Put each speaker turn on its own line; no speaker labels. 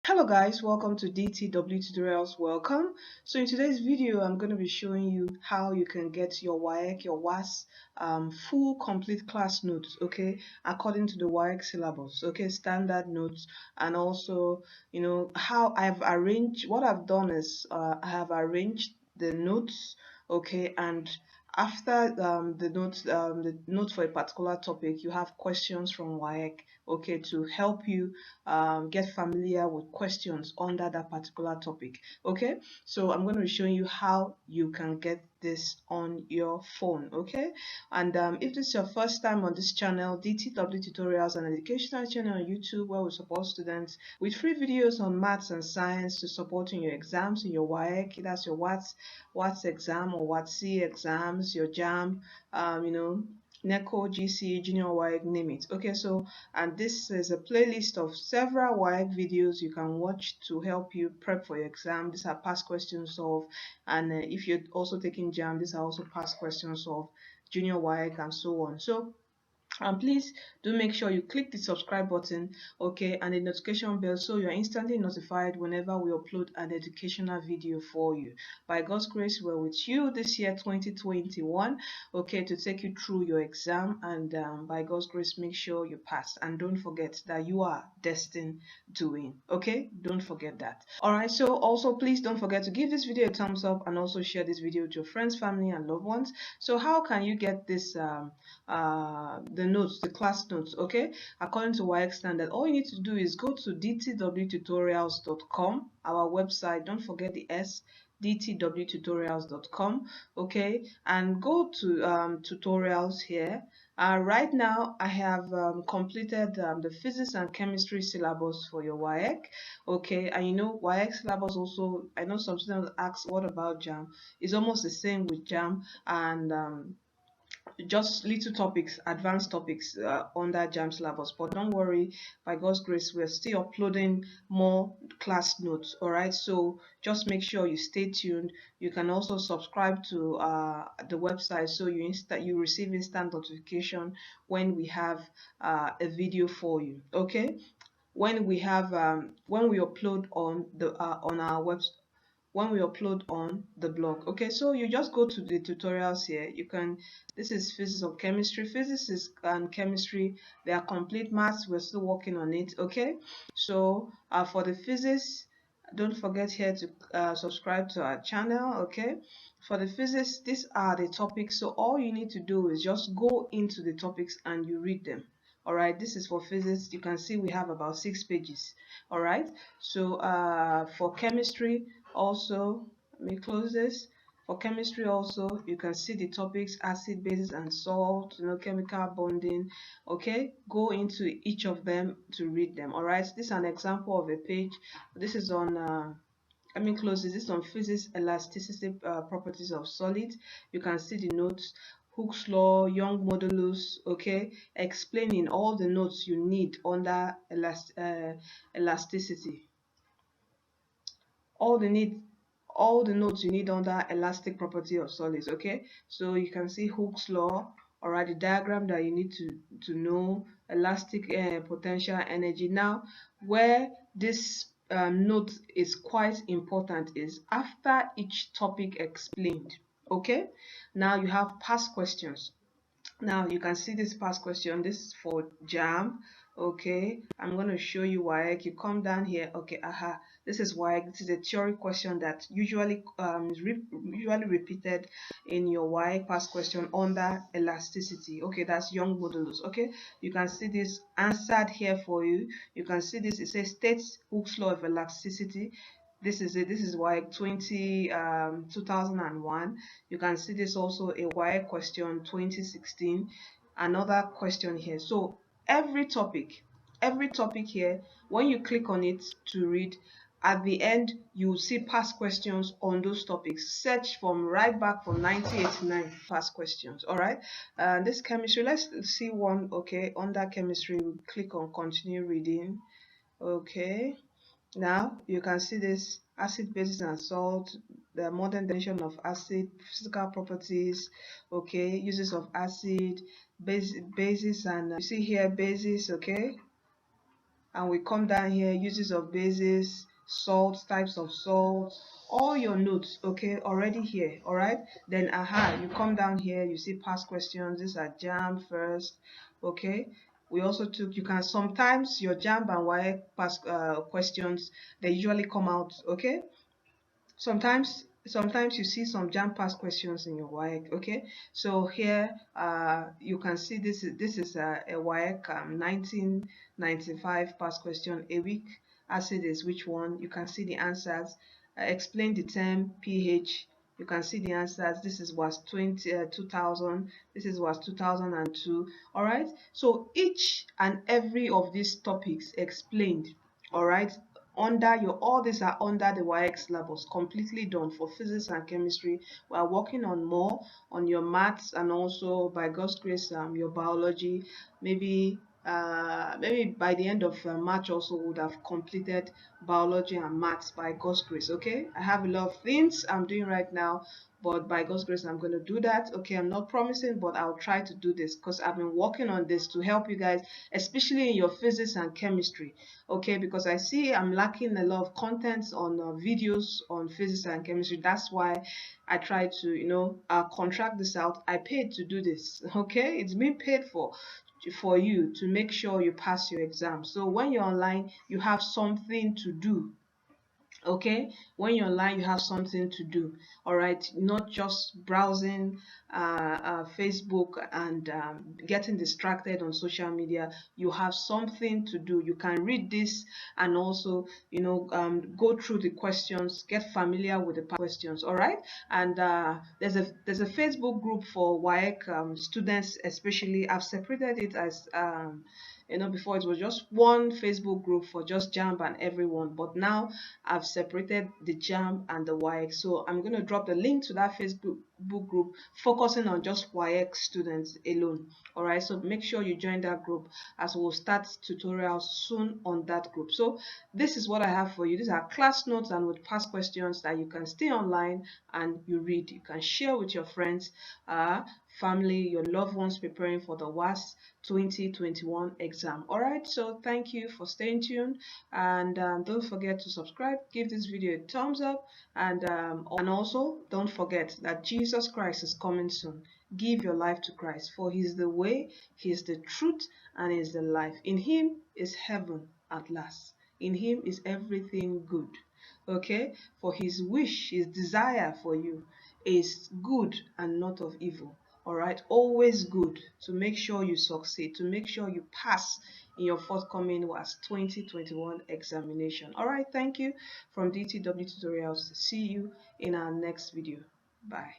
Hello guys, welcome to DTW Tutorials. Welcome. So in today's video, I'm going to be showing you how you can get your WAEC, your WAS full complete class notes, okay, according to the WAEC syllabus, okay, standard notes, and also, how I've arranged, what I've done is I have arranged the notes, okay, and after the notes for a particular topic, you have questions from WAEC, okay, to help you get familiar with questions under that particular topic. Okay, so I'm going to be showing you how you can get this on your phone. Okay, and if this is your first time on this channel, DTW Tutorials, an educational channel on YouTube where we support students with free videos on maths and science to support in your exams, in your WAEC, that's your WATS exam or WATC exams, your JAM, NECO, GC, Junior WAEC, name it. Okay, so and this is a playlist of several WAEC videos you can watch to help you prep for your exam. These are past questions solved, and if you're also taking JAM, these are also past questions solved, Junior WAEC, and so on. So and please do make sure you click the subscribe button, okay, and the notification bell so you're instantly notified whenever we upload an educational video for you. By God's grace, we're with you this year 2021, okay, to take you through your exam, and by God's grace, make sure you pass, and don't forget that you are destined to win. Okay, don't forget that. All right, so also please don't forget to give this video a thumbs up and also share this video with your friends, family, and loved ones. So how can you get this the notes, the class notes, okay, according to WAEC standard? All you need to do is go to dtwtutorials.com, our website. Don't forget the S, dtwtutorials.com, okay, and go to tutorials here. Right now I have completed the physics and chemistry syllabus for your WAEC, okay, and WAEC syllabus also, I know some students ask what about JAM. It's almost the same with JAM, and just little topics, advanced topics under JAM syllabus. But don't worry, by God's grace, we're still uploading more class notes. All right, so just make sure you stay tuned. You can also subscribe to the website so you receive instant notification when we have a video for you. Okay, when we upload on our website, when we upload on the blog. Okay, so you just go to the tutorials here. You can, this is physics or chemistry. Physics and chemistry, they are complete maths. We're still working on it. Okay, so for the physics, don't forget here to subscribe to our channel. Okay, for the physics, these are the topics, so all you need to do is just go into the topics and you read them. All right, this is for physics. You can see we have about 6 pages. All right, so for chemistry also, let me close this. For chemistry also, you can see the topics: acid, bases, and salt, chemical bonding. Okay, go into each of them to read them. All right, this is an example of a page. This is on let me close this. This is on physics, elasticity, properties of solid. You can see the notes: Hooke's law, Young modulus, okay, explaining all the notes you need under elasticity. all the need all the notes you need under elastic property of solids. Okay, so you can see Hooke's law, all right, the diagram that you need to know, elastic potential energy. Now, where this note is quite important is after each topic explained. Okay, now you have past questions. Now you can see this past question. This is for JAM. Okay, I'm going to show you WAEC. You come down here. Okay, this is WAEC. This is a theory question that usually usually repeated in your WAEC past question under elasticity. Okay, that's Young modulus. Okay, you can see this answered here for you. You can see this. It says states Hooke's law of elasticity. This is it. This is WAEC 2001. You can see this also a WAEC question 2016. Another question here. So every topic here, when you click on it to read, at the end you will see past questions on those topics. Search from right back from 1989 past questions. All right, this chemistry, let's see one. Okay, under chemistry, we click on continue reading. Okay, now you can see this: acid, bases, and salt, the modern definition of acid, physical properties, okay, uses of acid, bases, and you see here bases. Okay, and we come down here, uses of bases, salts, types of salt, all your notes, okay, already here. All right, then you come down here, you see past questions. These are jam first, okay. We also took, you can sometimes your jam and WAEC past questions, they usually come out, okay. Sometimes you see some jam pass questions in your WAEC. Okay, so here you can see this is a WAEC 1995 pass question, a week acid is which one. You can see the answers. Explain the term pH. You can see the answers. This is was 2000. This is was 2002. All right, so each and every of these topics explained, all right, under your, all these are under the WAEC syllabus, completely done. For physics and chemistry, we are working on more on your maths, and also by God's grace your biology. Maybe by the end of March also would have completed biology and maths by God's grace. Okay, I have a lot of things I'm doing right now, but by God's grace I'm going to do that. Okay, I'm not promising, but I'll try to do this because I've been working on this to help you guys, especially in your physics and chemistry. Okay, because I see I'm lacking a lot of contents on videos on physics and chemistry. That's why I try to, contract this out. I paid to do this. Okay, it's been paid for you to make sure you pass your exam. So when you're online, you have something to do. Okay, when you're online you have something to do. All right, not just browsing Facebook and getting distracted on social media. You have something to do. You can read this and also go through the questions, get familiar with the questions. All right, and there's a Facebook group for WAEC students, especially. I've separated it as before it was just one Facebook group for just JAMB and everyone, but now I've separated the JAMB and the WAEC. So I'm going to drop the link to that Facebook group focusing on just WAEC students alone. All right, so make sure you join that group as we'll start tutorials soon on that group. So this is what I have for you. These are class notes and with past questions that you can stay online and you read. You can share with your friends, family, your loved ones preparing for the WASSCE 2021 exam. All right, so thank you for staying tuned, and don't forget to subscribe, give this video a thumbs up, and also don't forget that Jesus Christ is coming soon. Give your life to Christ, for He is the way, He is the truth, and He is the life. In Him is heaven at last. In Him is everything good. Okay, for His wish, His desire for you is good and not of evil. All right, always good, to make sure you succeed, to make sure you pass in your forthcoming WASSCE 2021 examination. All right, thank you from DTW Tutorials. See you in our next video. Bye.